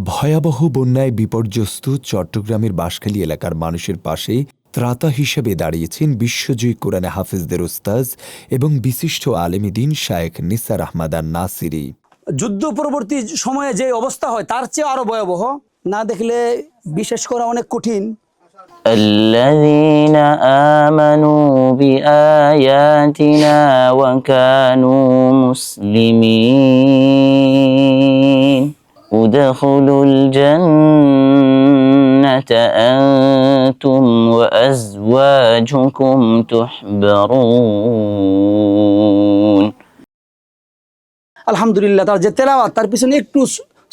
ভয়াবহ বন্যায় বিপর্যস্ত চট্টগ্রামের বাঁশখালী এলাকার মানুষের পাশে ত্রাতা হিসেবে দাঁড়িয়েছেন বিশ্বজয়ী কোরআনে হাফেজদের ওস্তাজ এবং বিশিষ্ট আলেমী দ্বীন শায়েখ নিসার আহমদ আন-নাসিরী। যুদ্ধ পরবর্তী সময়ে যে অবস্থা হয় তার চেয়ে আরো ভয়াবহ, না দেখলে বিশেষ করা অনেক কঠিন। الذين آمنوا بآياتنا وكانوا مسلمين ادخلوا الجنة أنتم وأزواجكم تحبرون। আলহামদুলিল্লাহ, তার যে তেলাওয়াত তার পিছনে একটু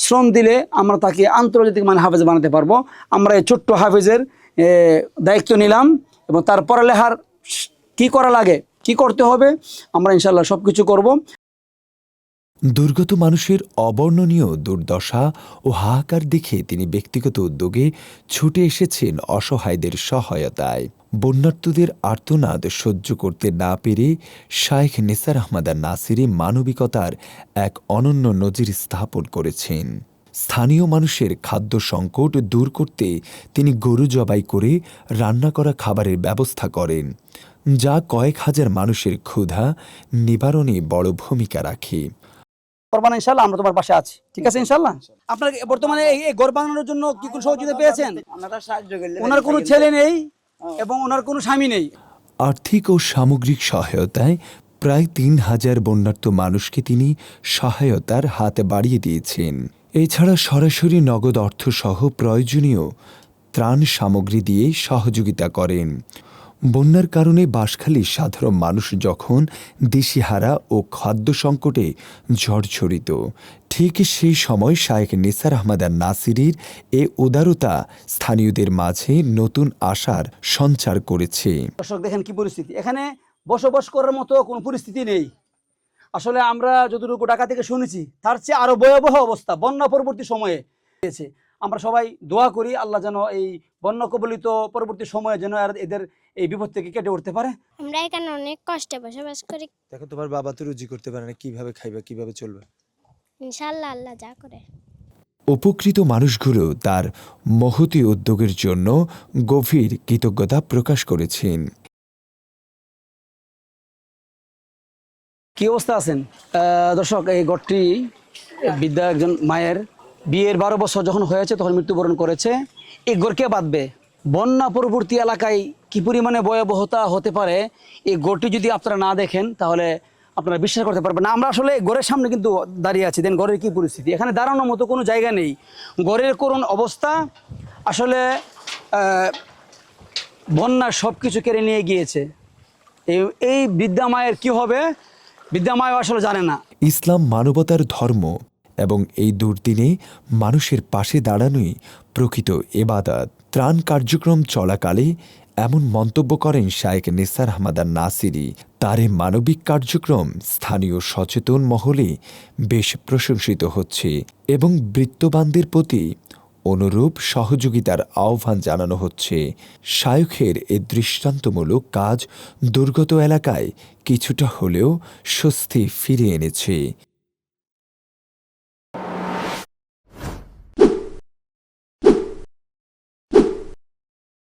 শ্রম দিলে আমরা তাকে আন্তর্জাতিক মানে হাফেজ বানাতে পারবো। আমরা এই ছোট্ট হাফেজের দায়িত্ব নিলাম এবং তার পড়ালেখার কি করা লাগে, কি করতে হবে, আমরা ইনশাল্লাহ সব কিছু করবো। দুর্গত মানুষের অবর্ণনীয় দুর্দশা ও হাহাকার দেখে তিনি ব্যক্তিগত উদ্যোগে ছুটে এসেছেন অসহায়দের সহায়তায়। বন্যার্তদের আর্তনাদ সহ্য করতে না পেরে শায়েখ নিসার আহমদ আন-নাসিরী মানবিকতার এক অনন্য নজির স্থাপন করেছেন। স্থানীয় মানুষের খাদ্য সংকট দূর করতে তিনি গরু জবাই করে রান্না করা খাবারের ব্যবস্থা করেন, যা কয়েক হাজার মানুষের ক্ষুধা নিবারণে বড় ভূমিকা রাখে। ইনশাল্লাহ আমরা তোমার পাশে আছি, ঠিক আছে ইনশাল্লাহ। আপনার বর্তমানে এই ঘর বানানোর জন্য কি কোনো সহযোগিতা পেয়েছেন? ওনার কোনো ছেলে নেই এবং ওনার কোনো স্বামী নেই। আর্থিক ও সামগ্রিক সহায়তায় প্রায় ৩,০০০ বন্যার্ত মানুষকে তিনি সহায়তার হাত বাড়িয়ে দিয়েছেন। এছাড়া সরাসরি নগদ অর্থসহ প্রয়োজনীয় ত্রাণ সামগ্রী দিয়ে সহযোগিতা করেন। বন্যার কারণে বাঁশখালীর সাধারণ মানুষ যখন দিশেহারা ও খাদ্য সংকটে জর্জরিত, ঠিক সেই সময় শায়েখ নিসার আহমদ আন-নাসিরীর এ উদারতা স্থানীয়দের মাঝে নতুন আশার সঞ্চার করেছে। দর্শক দেখেন কি পরিস্থিতি, এখানে বসবাস করার মতো কোনো পরিস্থিতি নেই। আসলে আমরা যতটুকু ঢাকা থেকে শুনেছি তার চেয়ে আরো ভয়াবহ অবস্থা বন্যা পরবর্তী সময়ে হয়েছে। আমরা সবাই দোয়া করি আল্লাহ যেন এই বন্যা কবলিত পরবর্তী সময়ে যেন এদের এই বিপদ থেকে কেটে উঠতে পারে। আমরা এখানে অনেক কষ্টে বসবাস করি। দেখো তোমার বাবা তো রুজি করতে পারে না, কিভাবে খাইবা, কিভাবে চলবে? ইনশাআল্লাহ আল্লাহ যা করে। উপকৃত মানুষগুলো তার মহতী উদ্যোগের জন্য গভীর কৃতজ্ঞতা প্রকাশ করেছেন। কি অবস্থা আছেন দর্শক? এই ঘরটি বিদ্যা একজন মায়ের বিয়ের 12 বছর যখন হয়েছে তখন মৃত্যুবরণ করেছে। এই ঘর কে বাঁধবে? বন্যা পরবর্তী এলাকায় কি পরিমাণে ভয়াবহতা হতে পারে এই ঘরটি যদি আপনারা না দেখেন তাহলে আপনারা বিশ্বাস করতে পারবেন না। আমরা আসলে ঘরের সামনে কিন্তু দাঁড়িয়ে আছি, দেন ঘরের কি পরিস্থিতি, এখানে দাঁড়ানোর মতো কোনো জায়গা নেই। ঘরের করুণ অবস্থা, আসলে বন্যা সব কিছু কেড়ে নিয়ে গিয়েছে। এই বৃদ্ধা মায়ের কি হবে, বৃদ্ধা মায়ের আসলে জানে না। ইসলাম মানবতার ধর্ম এবং এই দুর্দিনে মানুষের পাশে দাঁড়ানোই প্রকৃত ইবাদত। ত্রাণ কার্যক্রম চলাকালে এমন মন্তব্য করেন শায়েখ নিসার আহমদ আন-নাসিরী। তার এই মানবিক কার্যক্রম স্থানীয় সচেতন মহলে বেশ প্রশংসিত হচ্ছে এবং বৃত্তবানদের প্রতি অনুরূপ সহযোগিতার আহ্বান জানানো হচ্ছে। শায়খের এ দৃষ্টান্তমূলক কাজ দুর্গত এলাকায় কিছুটা হলেও স্বস্তি ফিরিয়ে এনেছে।